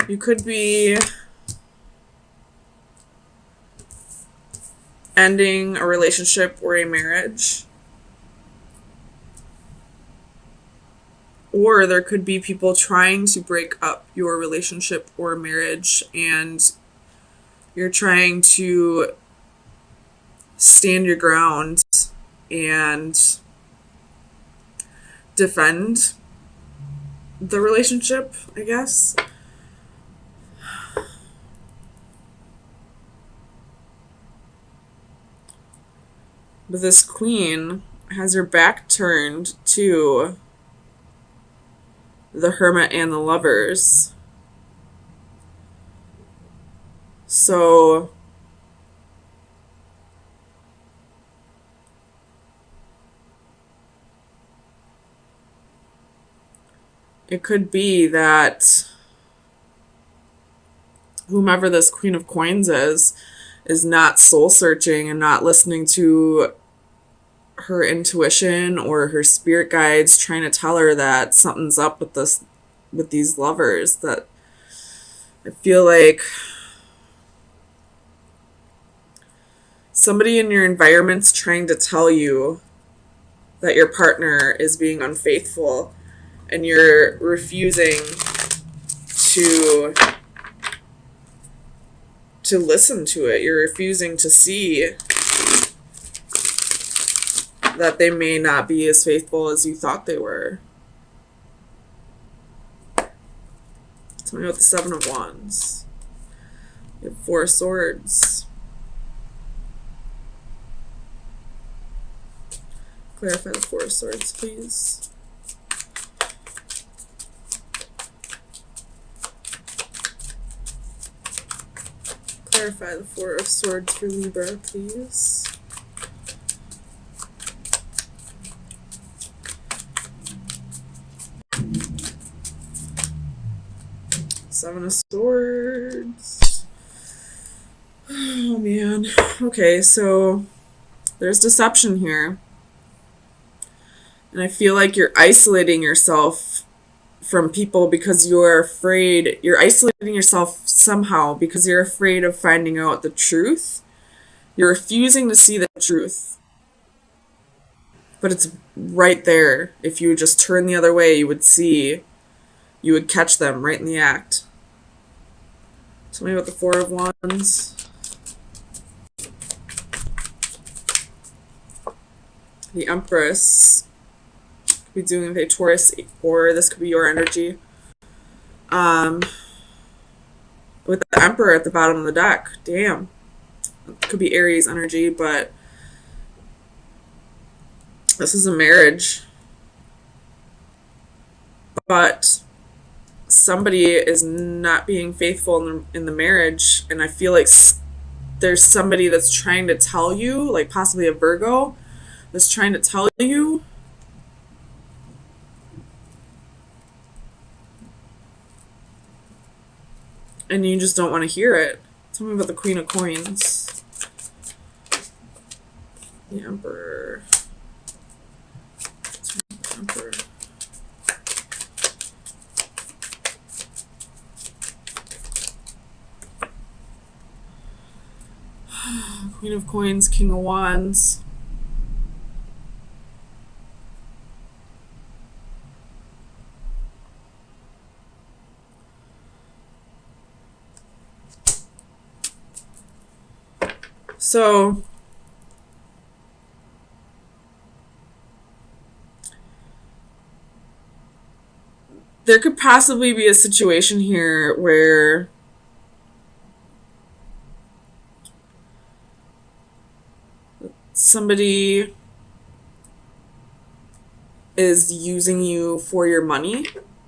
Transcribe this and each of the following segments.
You could be ending a relationship or a marriage. Or there could be people trying to break up your relationship or marriage, and you're trying to stand your ground and defend the relationship, I guess. But this queen has her back turned to the Hermit and the Lovers. So it could be that whomever this Queen of Coins is not soul searching and not listening to her intuition or her spirit guides trying to tell her that something's up with these lovers. That I feel like somebody in your environment's trying to tell you that your partner is being unfaithful, and you're refusing to listen to it. You're refusing to see that they may not be as faithful as you thought they were. Tell me about the Seven of Wands. You have Four of Swords. Clarify the Four of Swords, please. Clarify the Four of Swords for Libra, please. Seven of Swords. Oh, man. Okay, so there's deception here. And I feel like you're isolating yourself from people because you're afraid. You're isolating yourself somehow because you're afraid of finding out the truth. You're refusing to see the truth. But it's right there. If you would just turn the other way, you would see, you would catch them right in the act. Tell me about the Four of Wands. The Empress. Could be dealing with a Taurus, or this could be your energy. With the Emperor at the bottom of the deck. Damn. It could be Aries energy, but this is a marriage. But somebody is not being faithful in the marriage, and I feel like there's somebody that's trying to tell you, like possibly a Virgo, that's trying to tell you and you just don't want to hear it. Tell me about the Queen of Coins. The Emperor. Emperor. Queen of Coins, King of Wands. So there could possibly be a situation here where somebody is using you for your money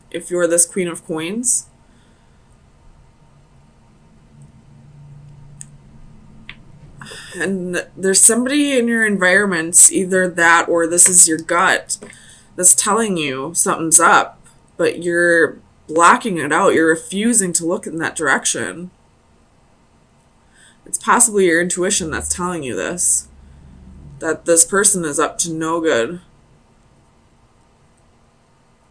if you're this Queen of Coins. And there's somebody in your environment, either that or this is your gut, that's telling you something's up, but you're blocking it out. You're refusing to look in that direction. It's possibly your intuition that's telling you this, that this person is up to no good.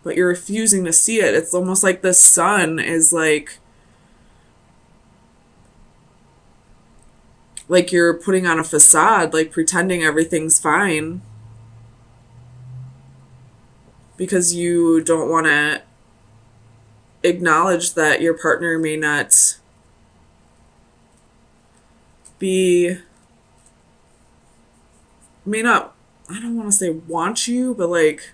But you're refusing to see it. It's almost like the sun is like like you're putting on a facade, like pretending everything's fine because you don't want to acknowledge that your partner may not be, may not, I don't want to say want you, but like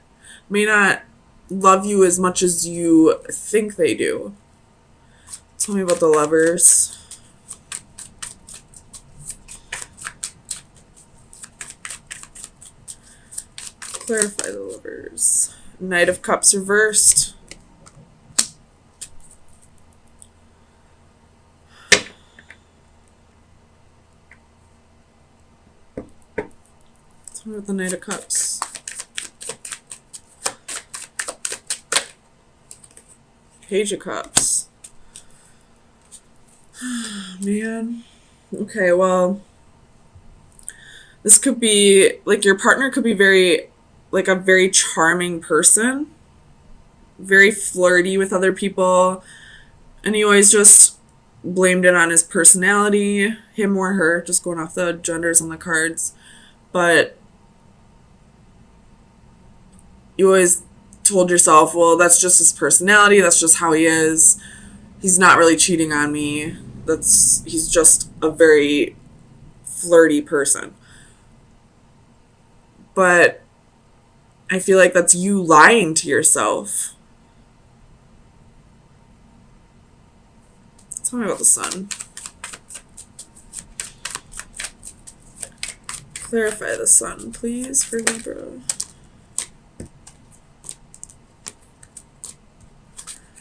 may not love you as much as you think they do. Tell me about the Lovers. Clarify the Lovers. Knight of Cups reversed. Tell me about the Knight of Cups. Page of Cups. Man. Okay, well, this could be, like, your partner could be very, like, a very charming person, very flirty with other people, and he always just blamed it on his personality, him or her, just going off the genders on the cards. But you always told yourself, well, that's just his personality, that's just how he is. He's not really cheating on me. He's just a very flirty person. But I feel like that's you lying to yourself. Tell me about the Sun. Clarify the Sun, please, for Libra.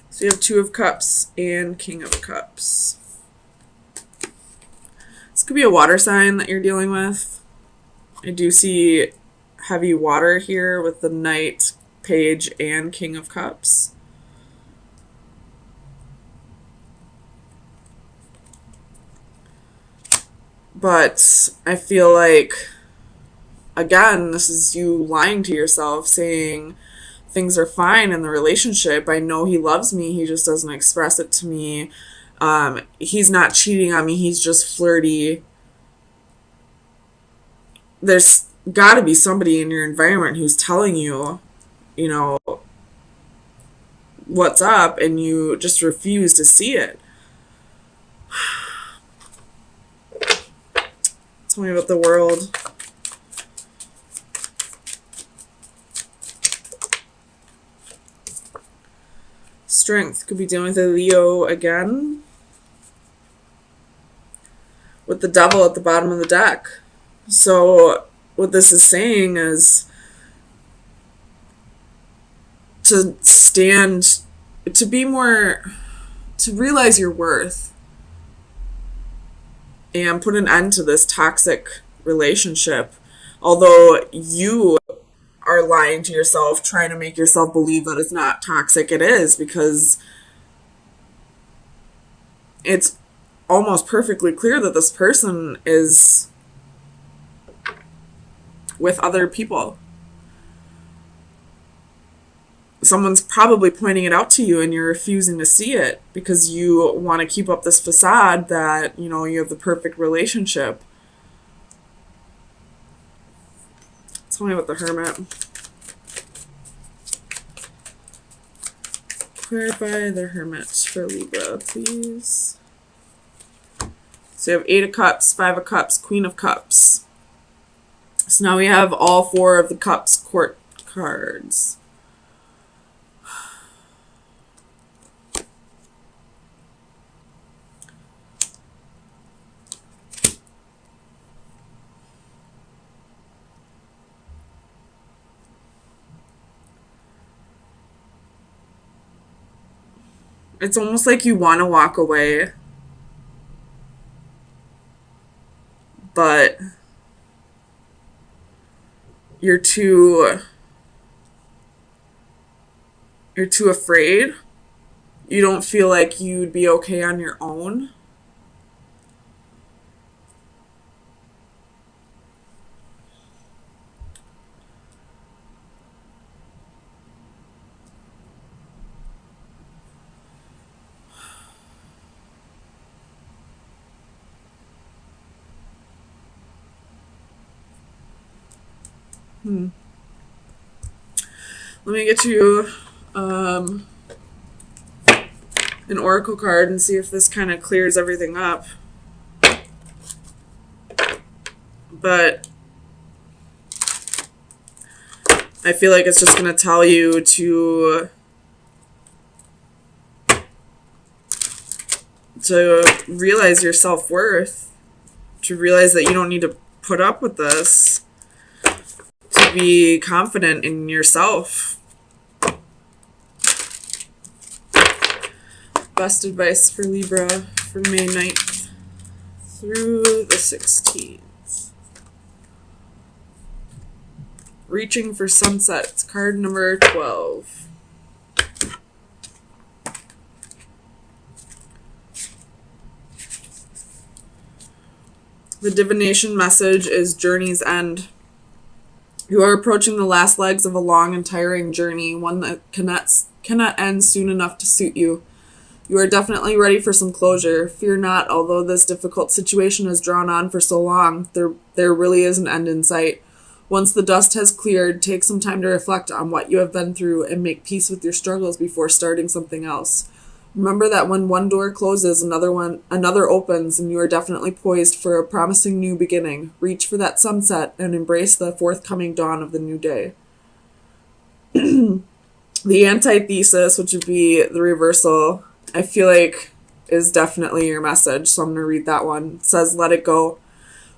So you have Two of Cups and King of Cups. This could be a water sign that you're dealing with. I do see heavy water here with the Knight, Page, and King of Cups. But I feel like, again, this is you lying to yourself, saying things are fine in the relationship. I know he loves me. He just doesn't express it to me. He's not cheating on me. He's just flirty. There's got to be somebody in your environment who's telling you, you know, what's up, and you just refuse to see it. Tell me about the World. Strength. Could be dealing with a Leo again. With the Devil at the bottom of the deck. So what this is saying is to stand, to be more, to realize your worth and put an end to this toxic relationship. Although you are lying to yourself, trying to make yourself believe that it's not toxic, it is, because it's almost perfectly clear that this person is with other people. Someone's probably pointing it out to you and you're refusing to see it because you want to keep up this facade that, you know, you have the perfect relationship. Tell me about the Hermit. Clarify the Hermit for Libra, please. So you have 8 of Cups, 5 of Cups, Queen of Cups. So now we have all 4 of the Cups court cards. It's almost like you want to walk away, but you're too afraid. You don't feel like you'd be okay on your own. Let me get you an oracle card and see if this kind of clears everything up. But I feel like it's just going to tell you to realize your self-worth, to realize that you don't need to put up with this, to be confident in yourself. Best advice for Libra for May 9th through the 16th. Reaching for Sunsets, card number 12. The divination message is journey's end. You are approaching the last legs of a long and tiring journey, one that cannot end soon enough to suit you. You are definitely ready for some closure. Fear not, although this difficult situation has drawn on for so long, there really is an end in sight. Once the dust has cleared, take some time to reflect on what you have been through and make peace with your struggles before starting something else. Remember that when one door closes, another opens, and you are definitely poised for a promising new beginning. Reach for that sunset and embrace the forthcoming dawn of the new day. The antithesis, which would be the reversal, I feel like is definitely your message, so I'm going to read that one. It says, let it go.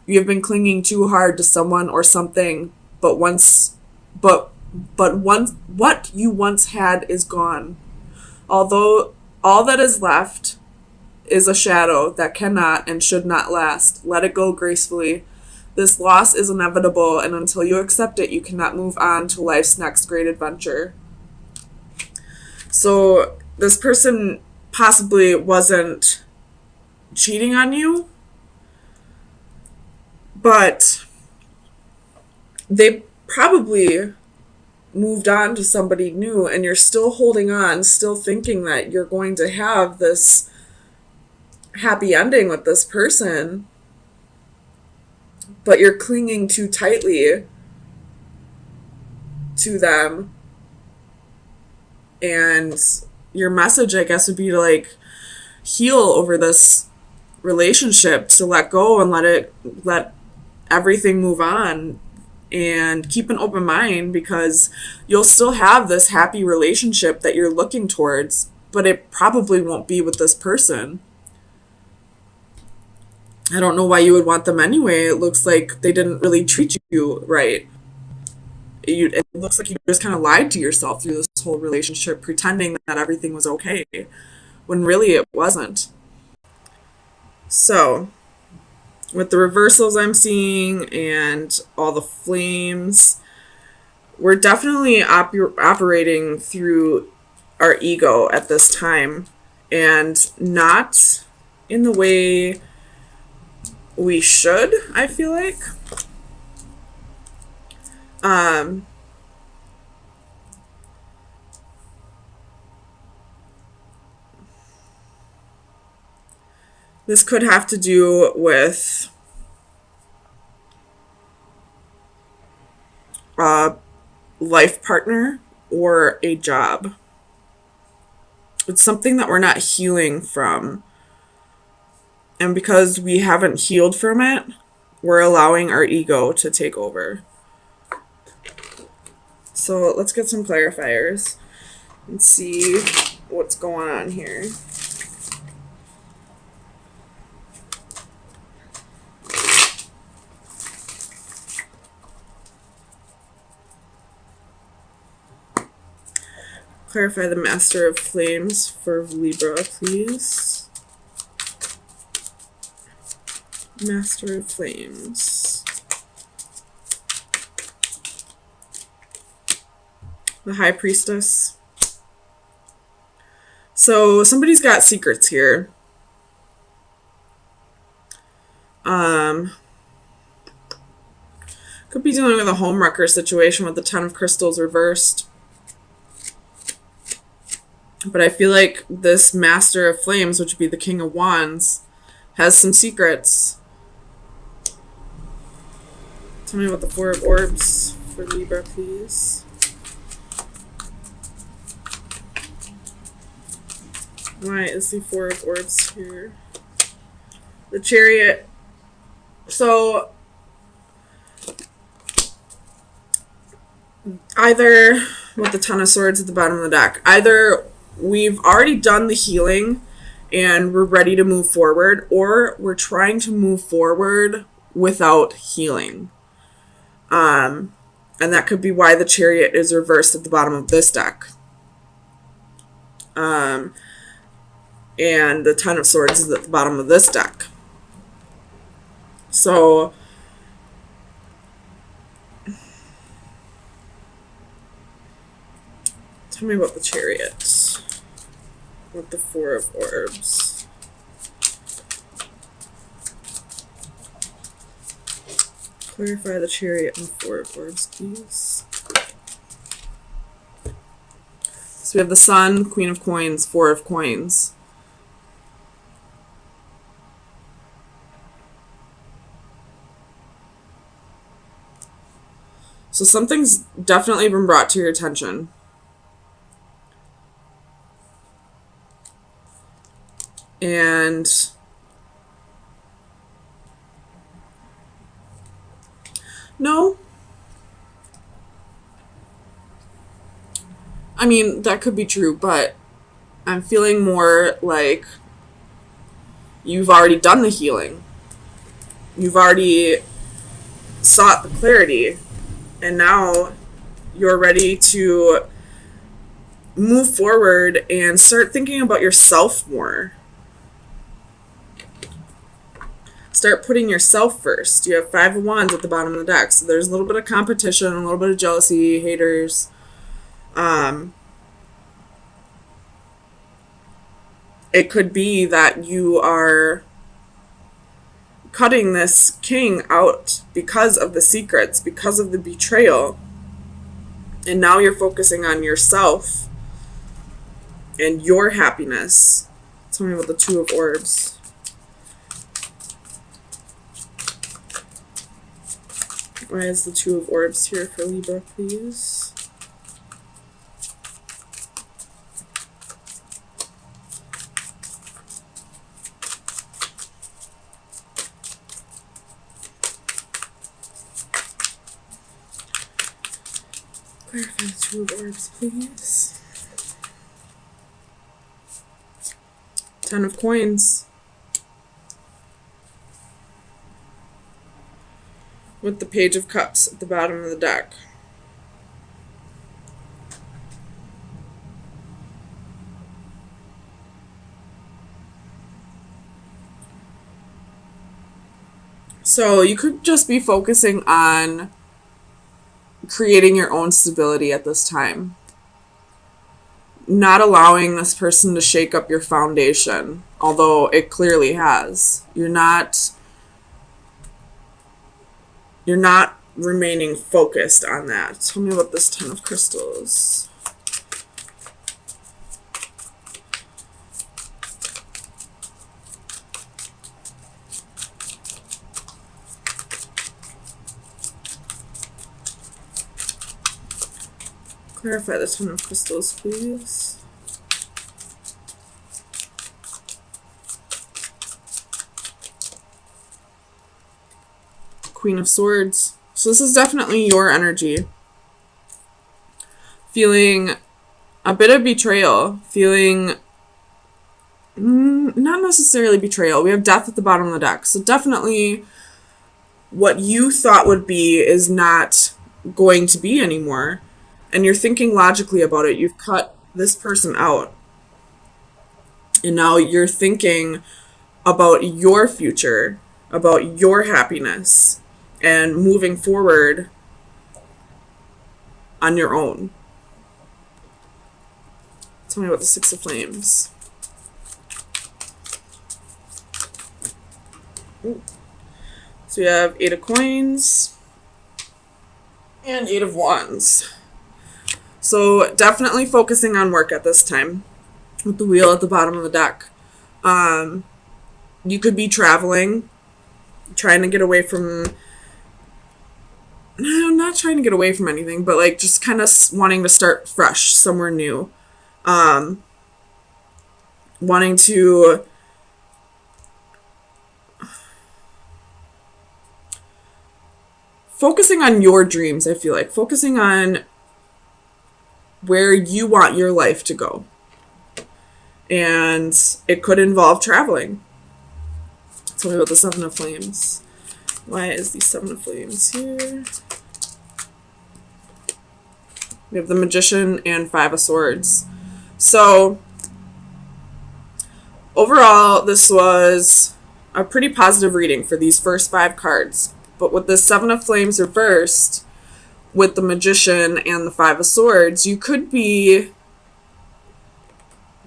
You have been clinging too hard to someone or something, but what you once had is gone. Although all that is left is a shadow that cannot and should not last. Let it go gracefully. This loss is inevitable, and until you accept it, you cannot move on to life's next great adventure. So this person possibly wasn't cheating on you, but they probably moved on to somebody new, and you're still holding on, still thinking that you're going to have this happy ending with this person, but you're clinging too tightly to them. And your message, I guess, would be to like heal over this relationship, to let go and let everything move on, and keep an open mind, because you'll still have this happy relationship that you're looking towards, but it probably won't be with this person. I don't know why you would want them anyway. It looks like they didn't really treat you right. It looks like you just kind of lied to yourself through this whole relationship, pretending that everything was okay, when really it wasn't. So, with the reversals I'm seeing and all the flames, we're definitely operating through our ego at this time, and not in the way we should, I feel like. This could have to do with a life partner or a job. It's something that we're not healing from. And because we haven't healed from it, we're allowing our ego to take over. So let's get some clarifiers and see what's going on here. Clarify the Master of Flames for Libra, please. Master of Flames. The High Priestess. So somebody's got secrets here. Could be dealing with a homewrecker situation with the Ten of Crystals reversed. But I feel like this Master of Flames, which would be the King of Wands, has some secrets. Tell me about the Four of Orbs for Libra, please. Why is the Four of Orbs here? The Chariot. So, either, with the Ten of Swords at the bottom of the deck, either we've already done the healing and we're ready to move forward, or we're trying to move forward without healing. And that could be why the Chariot is reversed at the bottom of this deck. And the Ten of Swords is at the bottom of this deck. So, tell me about the Chariot with the Four of Orbs. Clarify the Chariot and Four of Orbs, please. So we have the Sun, Queen of Coins, Four of Coins. So something's definitely been brought to your attention. And no, I mean, that could be true, but I'm feeling more like you've already done the healing. You've already sought the clarity, and now you're ready to move forward and start thinking about yourself more. Start putting yourself first. You have Five of Wands at the bottom of the deck, so there's a little bit of competition, a little bit of jealousy, haters. It could be that you are cutting this king out because of the secrets, because of the betrayal, and now you're focusing on yourself and your happiness. Tell me about the Two of Orbs. Why is the Two of Orbs here for Libra, please? Clarify the Two of Orbs, please. Ten of Coins. With the Page of Cups at the bottom of the deck. So you could just be focusing on creating your own stability at this time. Not allowing this person to shake up your foundation, although it clearly has. You're not remaining focused on that. Tell me about this Ten of Crystals. Clarify the Ten of Crystals, please. Queen of Swords. So this is definitely your energy. Feeling a bit of betrayal. Feeling not necessarily betrayal. We have Death at the bottom of the deck. So definitely what you thought would be is not going to be anymore. And you're thinking logically about it. You've cut this person out. And now you're thinking about your future, about your happiness, and moving forward on your own. Tell me about the Six of Flames. Ooh. So we have Eight of Coins and Eight of Wands. So definitely focusing on work at this time with the Wheel at the bottom of the deck. You could be traveling, trying to get away from I'm not trying to get away from anything, but like just kind of wanting to start fresh somewhere new. Wanting to focusing on your dreams, I feel like focusing on where you want your life to go. And it could involve traveling. Tell me about the Seven of Flames. Why is the Seven of Flames here? We have the Magician and Five of Swords. So, overall, this was a pretty positive reading for these first 5 cards. But with the Seven of Flames reversed, with the Magician and the Five of Swords, you could be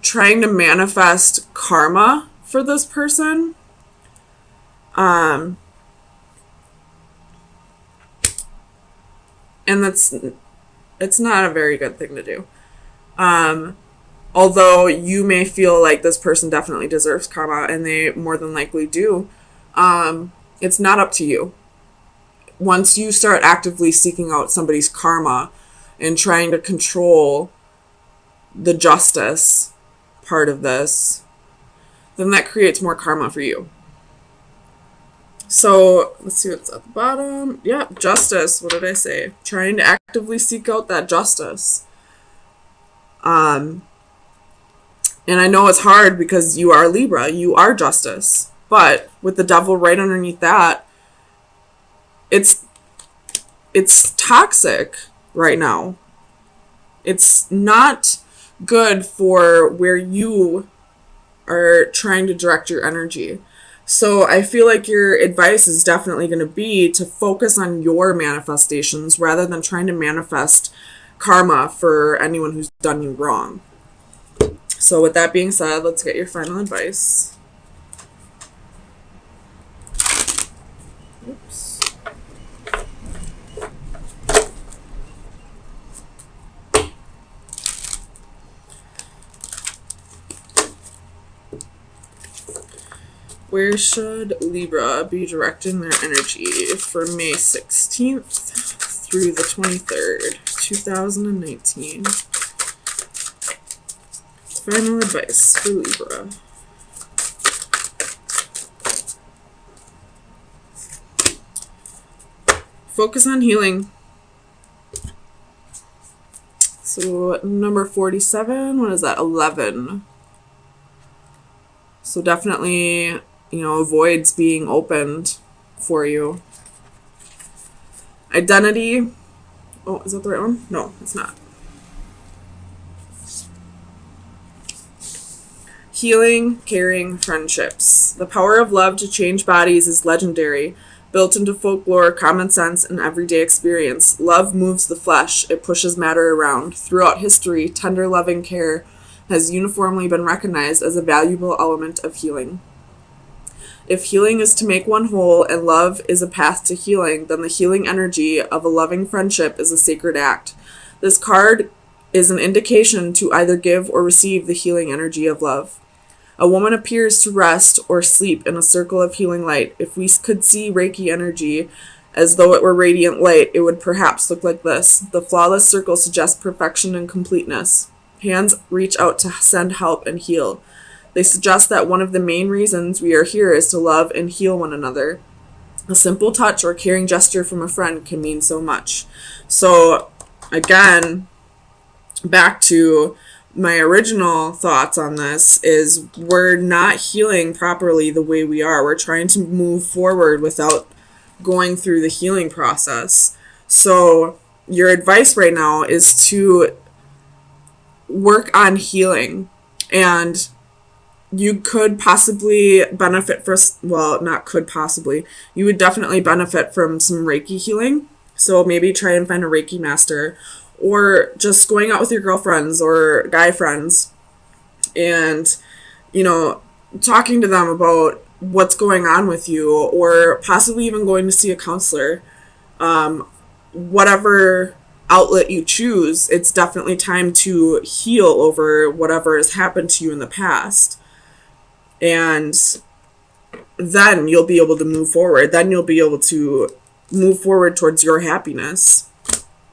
trying to manifest karma for this person. And it's not a very good thing to do. Although you may feel like this person definitely deserves karma, and they more than likely do, it's not up to you. Once you start actively seeking out somebody's karma and trying to control the justice part of this, then that creates more karma for you. So let's see what's at the bottom. Yeah, justice. What did I say? Trying to actively seek out that justice. And I know it's hard because you are Libra. You are justice. But with the devil right underneath that, it's toxic right now. It's not good for where you are trying to direct your energy. So I feel like your advice is definitely going to be to focus on your manifestations rather than trying to manifest karma for anyone who's done you wrong. So with that being said, let's get your final advice. Oops. Where should Libra be directing their energy for May 16th through the 23rd, 2019? Final advice for Libra. Focus on healing. So number 47, what is that? 11. So definitely, voids being opened for you. Identity. Oh, is that the right one? No, it's not. Healing, caring, friendships. The power of love to change bodies is legendary. Built into folklore, common sense, and everyday experience, love moves the flesh. It pushes matter around. Throughout history, tender, loving care has uniformly been recognized as a valuable element of healing. If healing is to make one whole and love is a path to healing, then the healing energy of a loving friendship is a sacred act. This card is an indication to either give or receive the healing energy of love. A woman appears to rest or sleep in a circle of healing light. If we could see Reiki energy as though it were radiant light, it would perhaps look like this. The flawless circle suggests perfection and completeness. Hands reach out to send help and heal. They suggest that one of the main reasons we are here is to love and heal one another. A simple touch or caring gesture from a friend can mean so much. So, again, back to my original thoughts on this is we're not healing properly the way we are. We're trying to move forward without going through the healing process. So your advice right now is to work on healing, and you could possibly benefit you would definitely benefit from some Reiki healing. So maybe try and find a Reiki master, or just going out with your girlfriends or guy friends and, talking to them about what's going on with you, or possibly even going to see a counselor. Whatever outlet you choose, it's definitely time to heal over whatever has happened to you in the past. And then you'll be able to move forward. Then you'll be able to move forward towards your happiness.